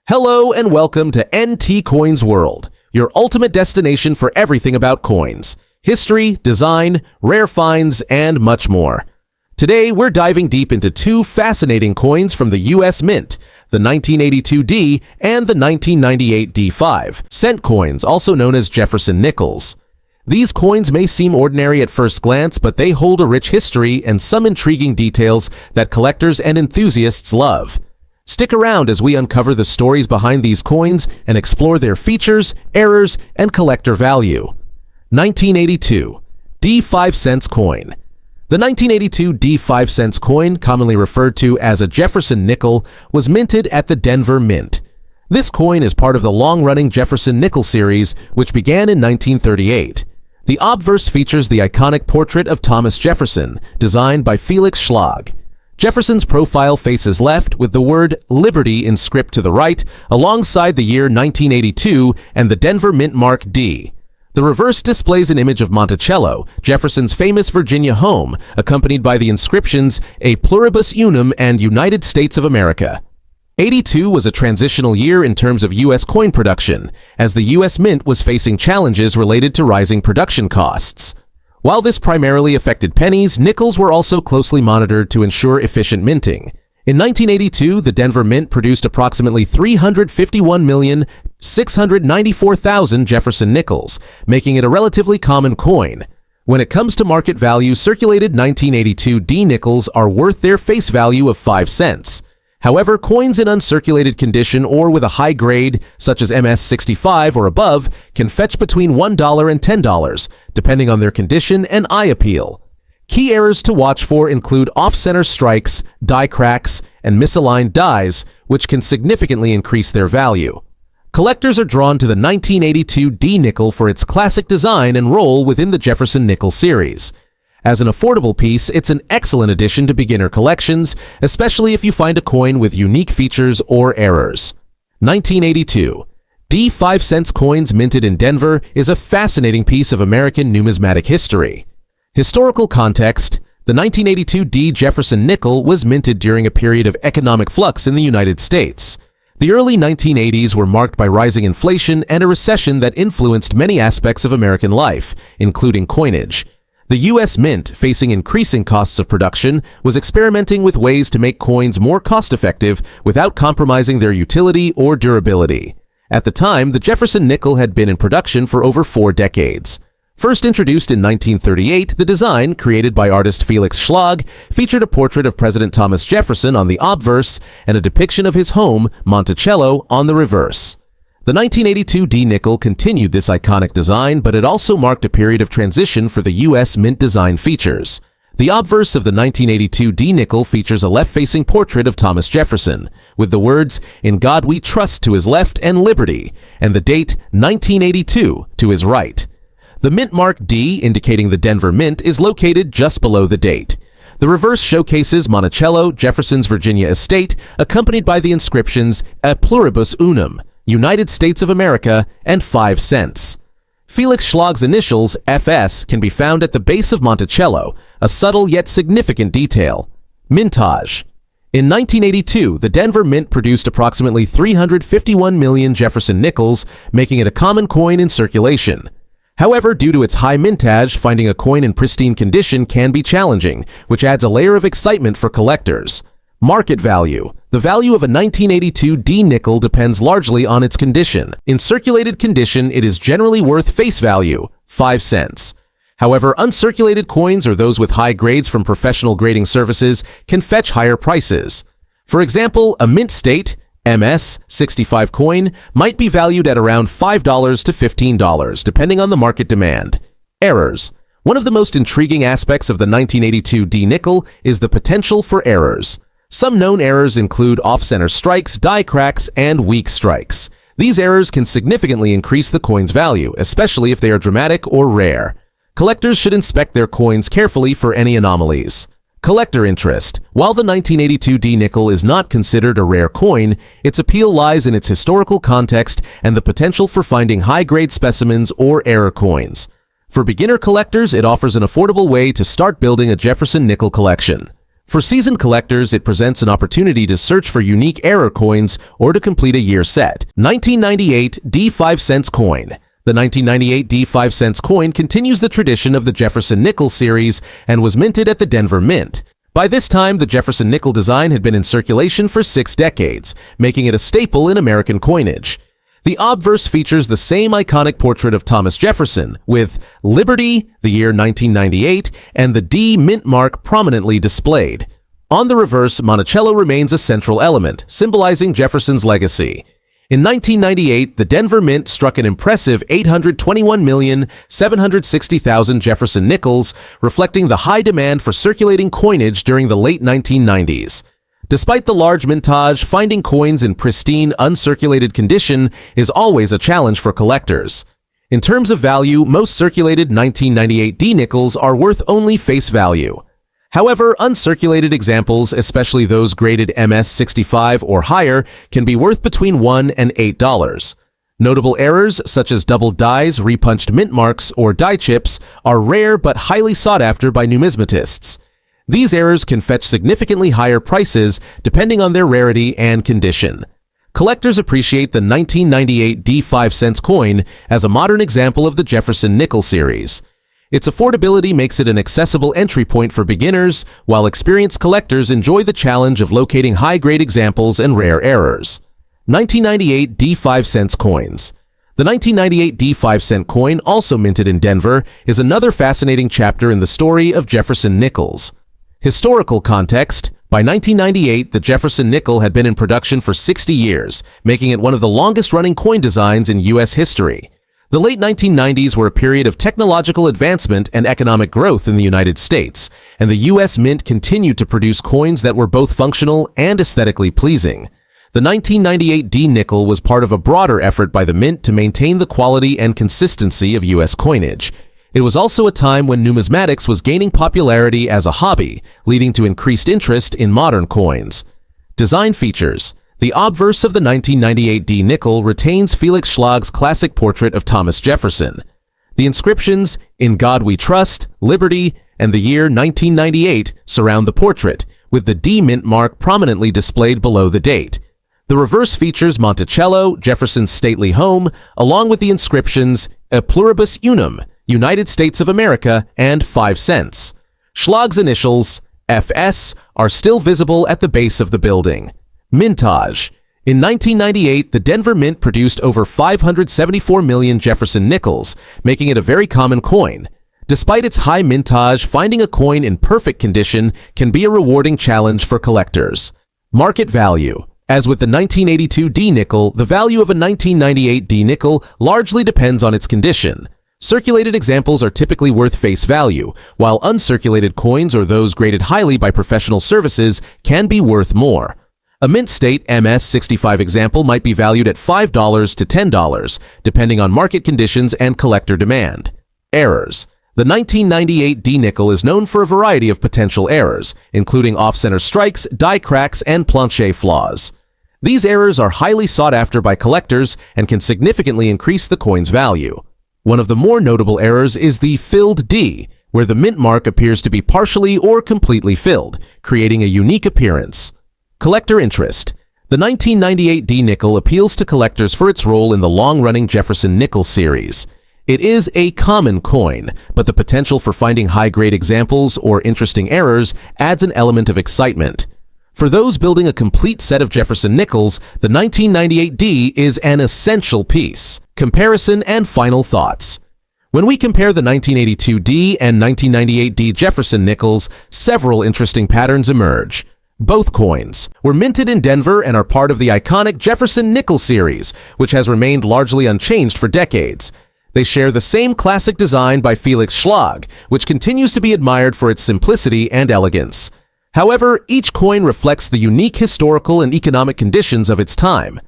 Hello and welcome to NT Coins World, your ultimate destination for everything about coins, history, design, rare finds, and much more. Today, we're diving deep into two fascinating coins from the US Mint, the 1982D and the 1998 D5, cent coins, also known as Jefferson nickels. These coins may seem ordinary at first glance, but they hold a rich history and some intriguing details that collectors and enthusiasts love. Stick around as we uncover the stories behind these coins and explore their features, errors, and collector value. 1982 D5 cents coin. The 1982 D5 cents coin, commonly referred to as a Jefferson nickel, was minted at the Denver Mint. This coin is part of the long-running Jefferson nickel series, which began in 1938. The obverse features the iconic portrait of Thomas Jefferson, designed by Felix Schlag. Jefferson's profile faces left with the word Liberty in script to the right, alongside the year 1982 and the Denver Mint mark D. The reverse displays an image of Monticello, Jefferson's famous Virginia home, accompanied by the inscriptions A Pluribus Unum and United States of America. 82 was a transitional year in terms of U.S. coin production, as the U.S. Mint was facing challenges related to rising production costs. While this primarily affected pennies, nickels were also closely monitored to ensure efficient minting. In 1982, the Denver Mint produced approximately 351,694,000 Jefferson nickels, making it a relatively common coin. When it comes to market value, circulated 1982 D nickels are worth their face value of 5 cents. However, coins in uncirculated condition or with a high grade, such as MS65 or above, can fetch between $1 and $10, depending on their condition and eye appeal. Key errors to watch for include off-center strikes, die cracks, and misaligned dies, which can significantly increase their value. Collectors are drawn to the 1982 D nickel for its classic design and role within the Jefferson nickel series. As an affordable piece, it's an excellent addition to beginner collections, especially if you find a coin with unique features or errors. 1982 D5 cents coins minted in Denver is a fascinating piece of American numismatic history. Historical context: the 1982 D Jefferson nickel was minted during a period of economic flux in the United States. The early 1980s were marked by rising inflation and a recession that influenced many aspects of American life, including coinage. The U.S. Mint, facing increasing costs of production, was experimenting with ways to make coins more cost-effective without compromising their utility or durability. At the time, the Jefferson nickel had been in production for over 4 decades. First introduced in 1938, the design, created by artist Felix Schlag, featured a portrait of President Thomas Jefferson on the obverse and a depiction of his home, Monticello, on the reverse. The 1982 D nickel continued this iconic design, but it also marked a period of transition for the U.S. Mint design features. The obverse of the 1982 D nickel features a left-facing portrait of Thomas Jefferson, with the words, "In God We Trust" to his left and "Liberty," and the date 1982 to his right. The Mint mark D, indicating the Denver Mint, is located just below the date. The reverse showcases Monticello, Jefferson's Virginia estate, accompanied by the inscriptions A Pluribus Unum, United States of America, and 5 cents. Felix Schlag's initials, FS, can be found at the base of Monticello, a subtle yet significant detail. Mintage. In 1982, the Denver Mint produced approximately 351 million Jefferson nickels, making it a common coin in circulation. However, due to its high mintage, finding a coin in pristine condition can be challenging, which adds a layer of excitement for collectors. Market value. The value of a 1982 D nickel depends largely on its condition. In circulated condition, it is generally worth face value, 5 cents. However, uncirculated coins or those with high grades from professional grading services can fetch higher prices. For example, a mint state, MS65 coin, might be valued at around $5 to $15, depending on the market demand. Errors. One of the most intriguing aspects of the 1982 D nickel is the potential for errors. Some known errors include off-center strikes, die cracks, and weak strikes. These errors can significantly increase the coin's value, especially if they are dramatic or rare. Collectors should inspect their coins carefully for any anomalies. Collector interest. While the 1982 D nickel is not considered a rare coin, its appeal lies in its historical context and the potential for finding high-grade specimens or error coins. For beginner collectors, it offers an affordable way to start building a Jefferson nickel collection. For seasoned collectors, it presents an opportunity to search for unique error coins or to complete a year set. 1998 D5 cents coin. The 1998 D5 cents coin continues the tradition of the Jefferson nickel series and was minted at the Denver Mint. By this time, the Jefferson nickel design had been in circulation for 6 decades, making it a staple in American coinage. The obverse features the same iconic portrait of Thomas Jefferson, with Liberty, the year 1998, and the D mint mark prominently displayed. On the reverse, Monticello remains a central element, symbolizing Jefferson's legacy. In 1998, the Denver Mint struck an impressive 821,760,000 Jefferson nickels, reflecting the high demand for circulating coinage during the late 1990s. Despite the large mintage, finding coins in pristine, uncirculated condition is always a challenge for collectors. In terms of value, most circulated 1998 D nickels are worth only face value. However, uncirculated examples, especially those graded MS65 or higher, can be worth between $1 and $8. Notable errors, such as double dies, repunched mint marks, or die chips, are rare but highly sought after by numismatists. These errors can fetch significantly higher prices depending on their rarity and condition. Collectors appreciate the 1998 D5 cents coin as a modern example of the Jefferson nickel series. Its affordability makes it an accessible entry point for beginners, while experienced collectors enjoy the challenge of locating high-grade examples and rare errors. 1998 D5 cents coins. The 1998 D5 cent coin, also minted in Denver, is another fascinating chapter in the story of Jefferson nickels. Historical context: by 1998, the Jefferson nickel had been in production for 60 years, making it one of the longest-running coin designs in U.S. history. The late 1990s were a period of technological advancement and economic growth in the United States, and the U.S. Mint continued to produce coins that were both functional and aesthetically pleasing. The 1998 D nickel was part of a broader effort by the Mint to maintain the quality and consistency of U.S. coinage. It was also a time when numismatics was gaining popularity as a hobby, leading to increased interest in modern coins. Design features. The obverse of the 1998 D nickel retains Felix Schlag's classic portrait of Thomas Jefferson. The inscriptions, "In God We Trust," "Liberty," and the year 1998 surround the portrait, with the D mint mark prominently displayed below the date. The reverse features Monticello, Jefferson's stately home, along with the inscriptions, "E pluribus unum," United States of America, and 5 cents. Schlag's initials, FS, are still visible at the base of the building. Mintage. In 1998, the Denver Mint produced over 574 million Jefferson nickels, making it a very common coin. Despite its high mintage, finding a coin in perfect condition can be a rewarding challenge for collectors. Market value. As with the 1982 D nickel, the value of a 1998 D nickel largely depends on its condition. Circulated examples are typically worth face value, while uncirculated coins or those graded highly by professional services can be worth more. A mint state MS65 example might be valued at $5 to $10, depending on market conditions and collector demand. Errors. The 1998 D nickel is known for a variety of potential errors, including off-center strikes, die cracks, and planche flaws. These errors are highly sought after by collectors and can significantly increase the coin's value. One of the more notable errors is the filled D, where the mint mark appears to be partially or completely filled, creating a unique appearance. Collector interest. The 1998 D nickel appeals to collectors for its role in the long-running Jefferson nickel series. It is a common coin, but the potential for finding high-grade examples or interesting errors adds an element of excitement. For those building a complete set of Jefferson nickels, the 1998 D is an essential piece. Comparison and final thoughts. When we compare the 1982 D and 1998 D Jefferson nickels, several interesting patterns emerge. Both coins were minted in Denver and are part of the iconic Jefferson nickel series, which has remained largely unchanged for decades. They share the same classic design by Felix Schlag, which continues to be admired for its simplicity and elegance. However, each coin reflects the unique historical and economic conditions of its time.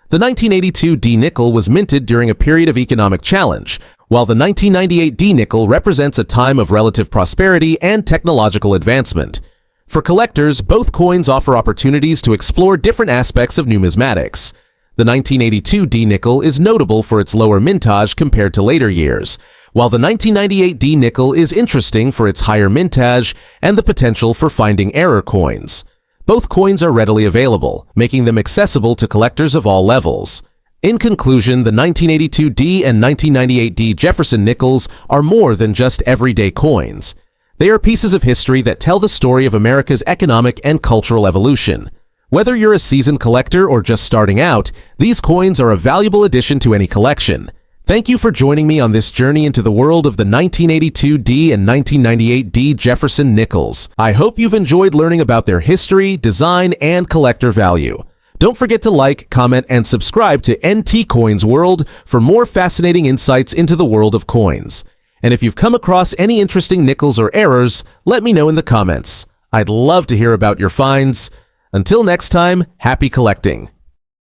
The 1982 D nickel was minted during a period of economic challenge, while the 1998 D nickel represents a time of relative prosperity and technological advancement. For collectors, both coins offer opportunities to explore different aspects of numismatics. The 1982 D nickel is notable for its lower mintage compared to later years, while the 1998 D nickel is interesting for its higher mintage and the potential for finding error coins. Both coins are readily available, making them accessible to collectors of all levels. In conclusion, the 1982 D and 1998 D Jefferson nickels are more than just everyday coins. They are pieces of history that tell the story of America's economic and cultural evolution. Whether you're a seasoned collector or just starting out, these coins are a valuable addition to any collection. Thank you for joining me on this journey into the world of the 1982 D and 1998 D Jefferson nickels. I hope you've enjoyed learning about their history, design, and collector value. Don't forget to like, comment, and subscribe to NT Coins World for more fascinating insights into the world of coins. And if you've come across any interesting nickels or errors, let me know in the comments. I'd love to hear about your finds. Until next time, happy collecting.